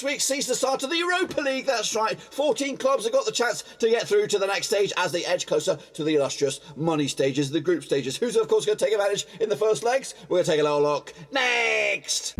Week sees the start of the Europa League. That's right, 14 clubs have got the chance to get through to the next stage as they edge closer to the illustrious money stages, the group stages. Who's of course going to take advantage in the first legs? We're going to take a little look next.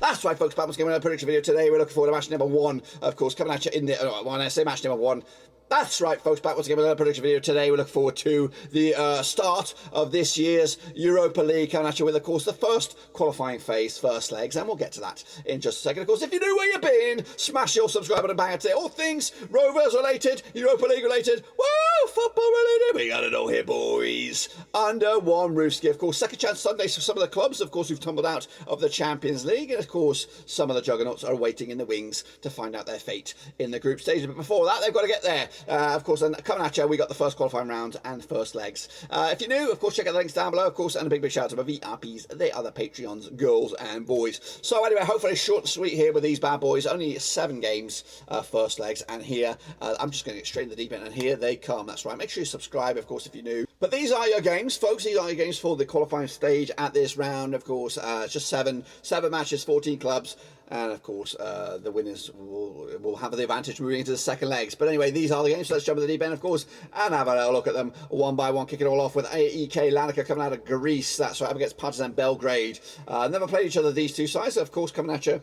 That's right, folks. Batman's Game Winner prediction video today. We're looking forward to match number 1, of course, coming at you in the. When I say match number 1. That's right, folks. Back once again with another prediction video today. We look forward to the start of this year's Europa League, coming at you with, of course, the first qualifying phase, first legs, and we'll get to that in just a second. Of course, if you knew where you've been, smash your subscribe button and bang it today. All things Rovers related, Europa League related, woo, football related. We got it all here, boys. Under one roof ski, of course. Second chance Sundays for some of the clubs, of course, who've tumbled out of the Champions League, and of course, some of the juggernauts are waiting in the wings to find out their fate in the group stage. But before that, they've got to get there. Of course, and coming at you, we got the first qualifying round and first legs. If you're new, of course, check out the links down below, of course, and a big shout out to my VRPs. They are the Patreons, girls and boys. So anyway, hopefully short and sweet here with these bad boys. Only 7 games, first legs, and here, I'm just going to get straight in the deep end, and here they come. That's right. Make sure you subscribe, of course, if you're new. But these are your games, folks. These are your games for the qualifying stage at this round, of course. It's just 7 matches, 14 clubs. And of course, the winners will have the advantage moving into the second legs. But anyway, these are the games. So let's jump in the deep end, of course, and have a little look at them one by one. Kick it all off with AEK Larnaca coming out of Greece. That's right, up against Partizan Belgrade. Never played each other, these two sides. So of course, coming at you.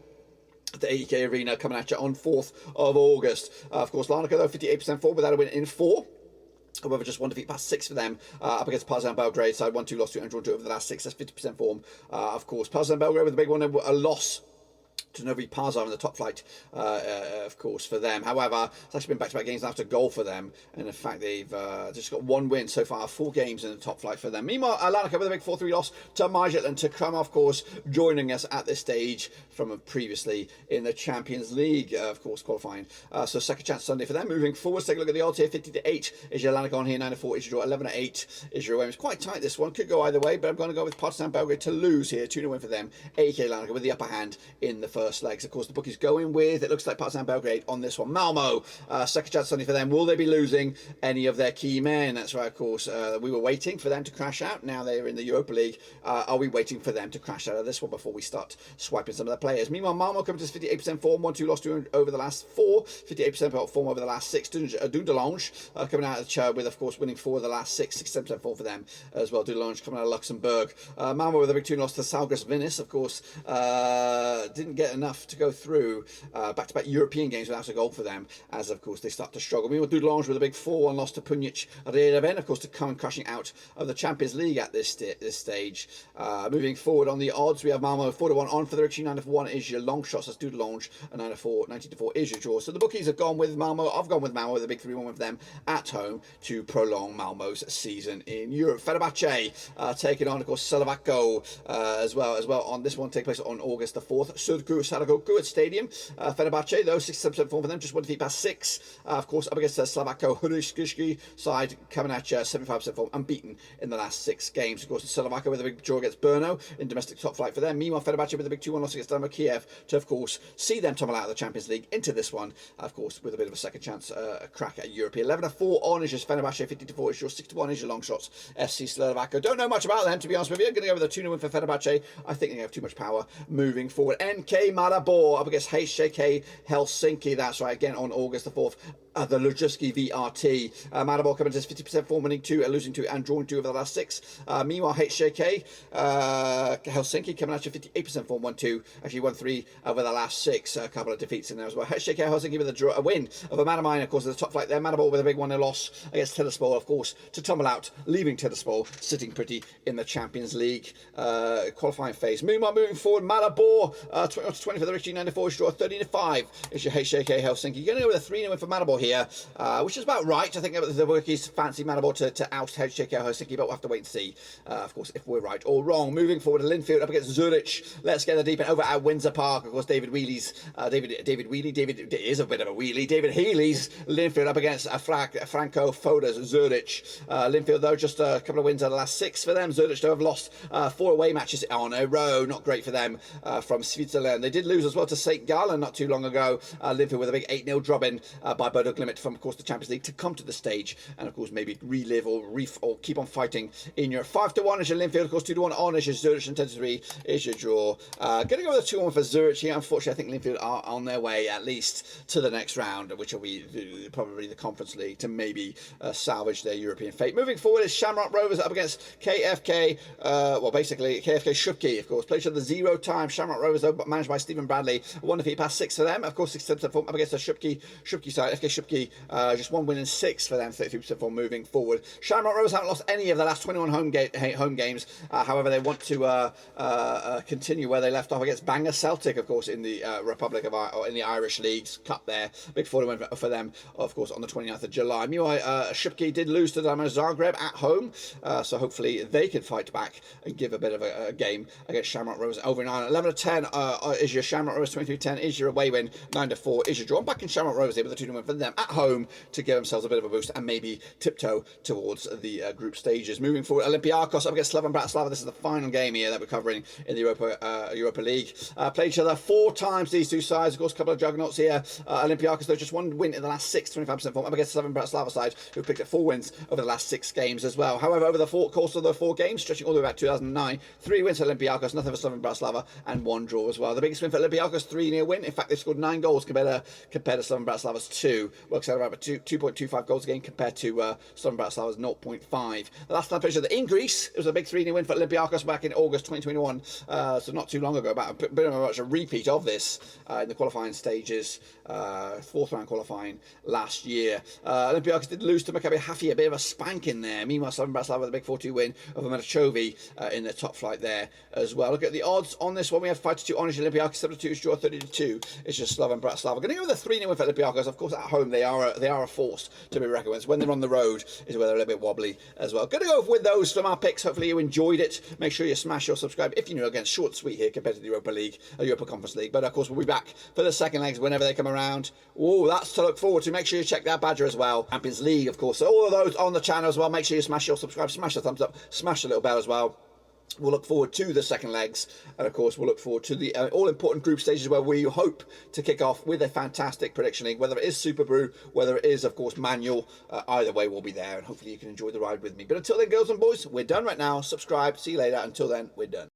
The AEK Arena coming at you on 4th of August. Of course, Larnaca, though, 58% forward without a win in 4. However, just 1 defeat past 6 for them up against Partizan Belgrade. Side 1-2 lost 2 and drawn 2 over the last 6. That's 50% form. Of course, Partizan Belgrade with a big one, a loss to Novi Pazar in the top flight, of course, for them. However, it's actually been back-to-back games after goal for them, and in fact, they've just got 1 win so far, 4 games in the top flight for them. Meanwhile, Larnaca with a big 4-3 loss to Midtjylland to come, of course, joining us at this stage from previously in the Champions League, of course, qualifying. So second chance Sunday for them. Moving forward, take a look at the odds here. 50-8 is your Larnaca on here, 9-4 is your draw, 11-8 is your away. It's quite tight, this one. Could go either way, but I'm going to go with Partizan Belgrade to lose here. 2-0 win for them. AEK Larnaca with the upper hand in the first legs. Of course, the book is going with, it looks like Partizan Belgrade on this one. Malmö, second chance Sunday for them. Will they be losing any of their key men? That's right, of course. We were waiting for them to crash out. Now they're in the Europa League. Are we waiting for them to crash out of this one before we start swiping some of the players? Meanwhile, Malmö coming to 58% form. 1-2 lost 2 over the last 4. 58% form over the last 6. Dudelange coming out of the chair with, of course, winning 4 of the last 6. 67% form for them as well. Dudelange coming out of Luxembourg. Malmö with a big 2 loss to Salgris Venice, of course. Didn't get enough to go through back-to-back European games without a goal for them, as of course they start to struggle. Meanwhile, Dudelange with a big 4-1 loss to Punic Reven, of course, to come crashing out of the Champions League at this stage. Moving forward on the odds, we have Malmö 4-1 on for the Richie. 9-1 is your long shots. That's Dudelange, and 19-4 is your draw. So the bookies have gone with Malmö. I've gone with Malmö with a big 3-1 with them at home to prolong Malmö's season in Europe. Fenerbahçe taking on, of course, Slovácko as well. On this one, take place on August the 4th. Saragogu at Stadium. Fenerbahçe, though, 67% form for them, just 1 defeat past 6. Of course, up against the Slovácko Shkupi side, coming at you, 75% form, unbeaten in the last 6 games. Of course, Slovácko with a big draw against Brno in domestic top flight for them. Meanwhile, Fenerbahçe with a big 2-1 loss against Dynamo Kiev to, of course, see them tumble out of the Champions League into this one, of course, with a bit of a second chance crack at Europe. 11-4 on is just Fenerbahçe, 50-4 is your 6-1 is your long shots. FC Slovácko. Don't know much about them, to be honest with you. I'm going to go with a 2-0 win for Fenerbahçe. I think they have too much power moving forward. NK Maribor up against HJK Helsinki. That's right, again on August the 4th. The Lujewski VRT. Malmö coming to 50% form, winning 2, losing 2, and drawing 2 over the last 6. Meanwhile, HJK Helsinki coming out to 58% form, 1-2, actually 1-3 over the last 6. A couple of defeats in there as well. HJK Helsinki with a win over Mannerheim, of course, at the top flight there. Malmö with a big 1-0 loss against Tiraspol, of course, to tumble out, leaving Tiraspol sitting pretty in the Champions League qualifying phase. Meanwhile, moving forward, Malmö 21-20 for the Richie, 94 draw, 13-5 is your HJK Helsinki. You're going to go with a 3-0 win for Malmö here, which is about right. I think the workies fancy Maribor to oust HJK Helsinki, but we'll have to wait and see, of course, if we're right or wrong. Moving forward to Linfield up against Zürich. Let's get the deep end over at Windsor Park. Of course, David is a bit of a wheelie. David Healy's Linfield up against Franco Foda's Zürich. Linfield, though, just a couple of wins out of the last 6 for them. Zürich, though, have lost 4 away matches on a row. Not great for them from Switzerland. They did lose as well to St. Gallen not too long ago. Linfield with a big 8-0 drubbing by Bodø Glimt from, of course, the Champions League to come to the stage and, of course, maybe relive or keep on fighting in your 5-1 is your Linfield, of course, 2-1 on is your Zurich, and 10-3 is your draw. Going to go with a 2-1 for Zurich here. Unfortunately, I think Linfield are on their way at least to the next round, which will be probably the Conference League, to maybe salvage their European fate. Moving forward is Shamrock Rovers up against KFK, basically KFK Shkupi, of course. Played each other 0 times. Shamrock Rovers, though, managed by Stephen Bradley. One defeat past 6 for them. Of course, 6% form up against the Shkupi side. FK Shkupi, just 1 win and 6 for them, 33% form moving forward. Shamrock Rovers haven't lost any of the last 21 home games. However, they want to continue where they left off against Bangor Celtic, of course, in the Republic of or in the Irish Leagues Cup there. Big 4-1 for them, of course, on the 29th of July. Meanwhile, Shkupi did lose to Dynamo Zagreb at home, so hopefully they can fight back and give a bit of a game against Shamrock Rovers over 9. 11-10 is your Shamrock Rovers, 23-10 is your away win, 9-4 is your draw. I'm back in Shamrock Rovers here with a 2-1 win for them at home to give themselves a bit of a boost and maybe tiptoe towards the group stages. Moving forward, Olympiakos up against Slovan Bratislava. This is the final game here that we're covering in the Europa League. Played each other 4 times, these two sides. Of course, a couple of juggernauts here. Olympiakos, though, just 1 win in the last 6, 25% form, up against the Slovan Bratislava side, who picked up 4 wins over the last 6 games as well. However, over the course of the 4 games, stretching all the way back to 2009, 3 wins for Olympiakos, nothing for Slovan Bratislava, and 1 draw as well. The biggest win for Olympiakos, 3-0 win. In fact, they scored 9 goals compared to Slovan Bratislava's 2. Works out about 2.25 goals a game compared to Slovan Bratislava's 0.5. The last time played in Greece, it was a big 3-0 win for Olympiakos back in August 2021, so not too long ago, about a bit of a repeat of this in the qualifying stages, 4th round qualifying last year. Olympiakos did lose to Maccabi Haifa, a bit of a spanking there. Meanwhile, Slovan Bratislava with a big 4-2 win over Metachovi in the top flight there as well. Look at the odds on this one. We have 5-2 on Olympiakos, 7-2 is draw, 30-2 is just Slovan Bratislava. Going to go with a 3-0 win for Olympiakos. Of course, at home they are a force to be reckoned with. When they're on the road is where they're a little bit wobbly as well. Going to go with those from our picks. Hopefully you enjoyed it. Make sure you smash your subscribe if you're new. Again, short sweet here compared to the Europa League, Europa Conference League. But of course, we'll be back for the second legs whenever they come around. Oh, that's to look forward to. Make sure you check that badger as well. Champions League, of course. So all of those on the channel as well. Make sure you smash your subscribe, smash the thumbs up, smash the little bell as well. We'll look forward to the second legs, and of course we'll look forward to the all-important group stages where we hope to kick off with a fantastic prediction league, whether it is Super Brew, whether it is, of course, manual. Either way, we'll be there, and hopefully you can enjoy the ride with me. But until then, girls and boys, we're done right now. Subscribe. See you later. Until then, we're done.